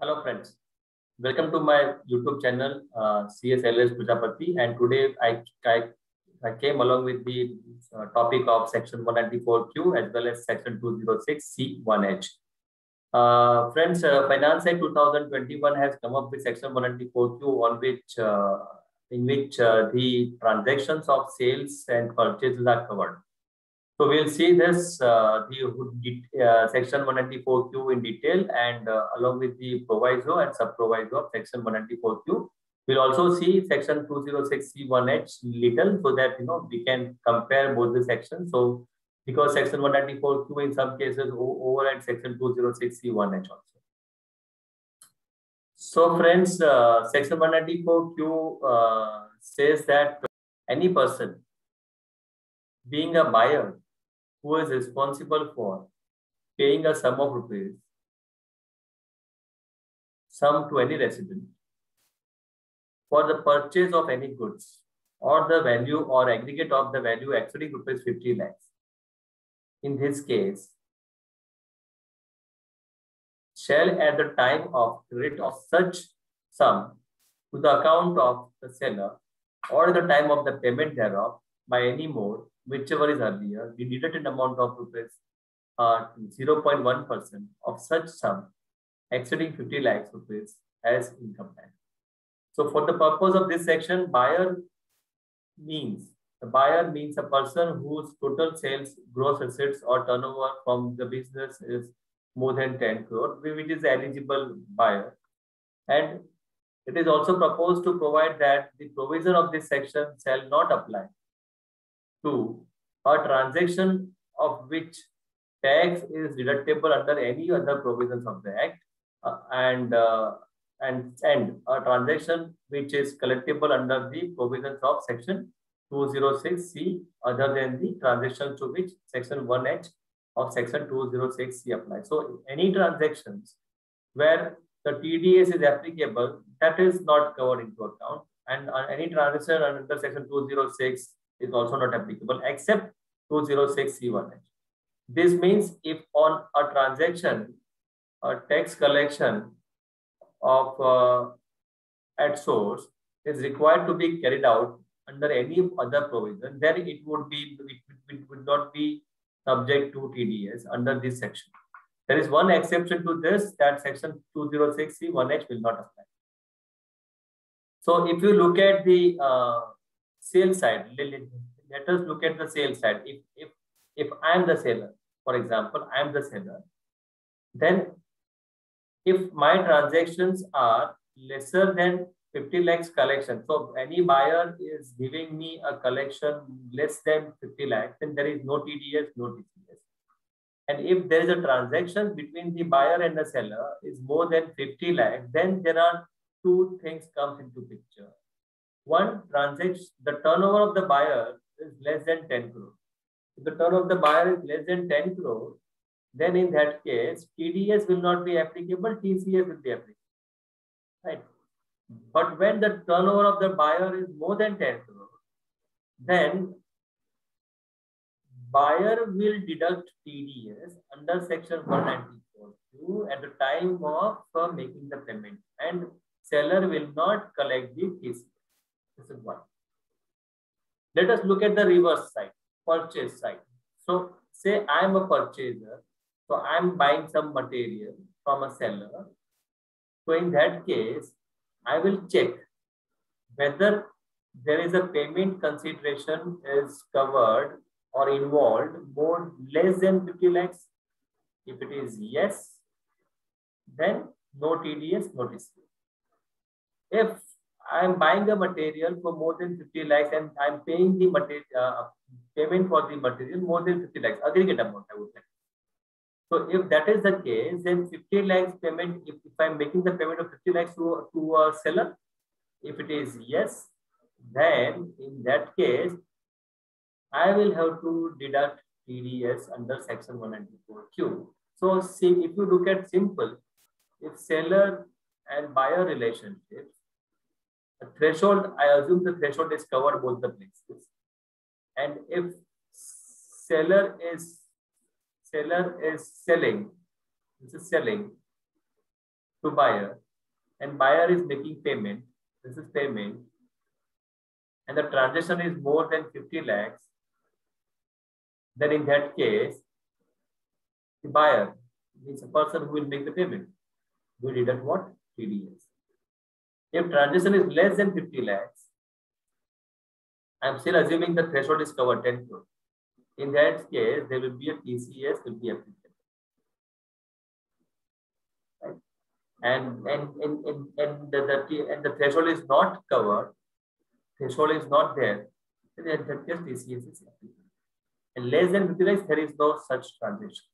Hello friends, welcome to my YouTube channel CSLS Prajapati, and today I came along with the topic of section 194Q as well as section 206C1H. Friends, Finance Act 2021 has come up with section 194Q on which in which the transactions of sales and purchases are covered. So we'll see this section 194Q in detail, and along with the proviso and sub-proviso of section 194Q. We'll also see section 206C1H little, so that we can compare both the sections. So because section 194Q in some cases overrides section 206C1H also. So friends, section 194Q says that any person being a buyer who is responsible for paying a sum of rupees, sum to any resident, for the purchase of any goods or the value or aggregate of the value exceeding rupees 50 lakhs. In this case, shall at the time of credit of such sum to the account of the seller or the time of the payment thereof by any mode, whichever is earlier, the deducted amount of rupees 0.1% of such sum exceeding 50 lakhs rupees as income tax. So for the purpose of this section, buyer means a person whose total sales, gross assets or turnover from the business is more than 10 crore, which is eligible buyer. And it is also proposed to provide that the provision of this section shall not apply to a transaction of which tax is deductible under any other provisions of the Act, and a transaction which is collectible under the provisions of section 206C other than the transactions to which section 1H of section 206C applies. So any transactions where the TDS is applicable, that is not covered into account, and any transaction under section 206 is also not applicable except 206C1H. This means if on a transaction, a tax collection of at source is required to be carried out under any other provision, then it would not be subject to TDS under this section. There is one exception to this, that section 206C1H will not apply. So if you look at the sales side, let us look at the sales side. If I am the seller, for example, I am the seller, then if my transactions are lesser than 50 lakhs collection, so any buyer is giving me a collection less than 50 lakhs, then there is no TDS, no TCS. And if there is a transaction between the buyer and the seller is more than 50 lakhs, then there are two things comes into picture. One, transaction, the turnover of the buyer is less than 10 crore. If the turnover of the buyer is less than 10 crore, then in that case, TDS will not be applicable, TCS will be applicable, right? But when the turnover of the buyer is more than 10 crore, then buyer will deduct TDS under section 194Q at the time of making the payment, and seller will not collect the TCS. This is one. Let us look at the reverse side, purchase side. So say I am a purchaser, so I am buying some material from a seller. So in that case, I will check whether there is a payment consideration is covered or involved more less than 50 lakhs. If it is yes, then no TDS, no TCS. If I am buying a material for more than 50 lakhs and I am paying the material, payment for the material more than 50 lakhs, aggregate amount, I would say. So if that is the case, then 50 lakhs payment, if I am making the payment of 50 lakhs to a seller, if it is yes, then in that case, I will have to deduct TDS under section 194Q. So see, if you look at simple, if seller and buyer relationship, the threshold, I assume the threshold is covered both the places. And if seller is selling, this is selling, to buyer, and buyer is making payment. This is payment, and the transaction is more than 50 lakhs. Then in that case, the buyer means a person who will make the payment will deduct what? TDS. If transaction is less than 50 lakhs, I'm still assuming the threshold is covered 10 crore. In that case, there will be a TCS will be applicable. Right? And the threshold is not covered, threshold is not there, then in that case TCS is applicable. And less than 50 lakhs, there is no such transactions.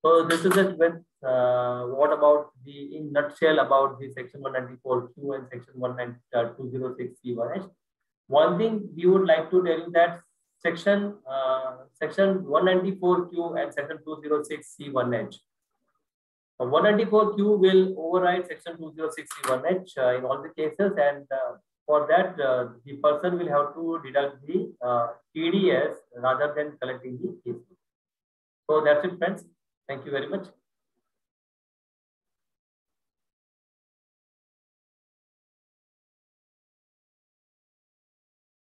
So this is it with what about the in nutshell about the section 194Q and section 206C1H. One thing we would like to tell you that section 194Q and section 206C1H. 194Q will override section 206C1H in all the cases, and for that the person will have to deduct the TDS rather than collecting the case. So that's it, friends. Thank you very much.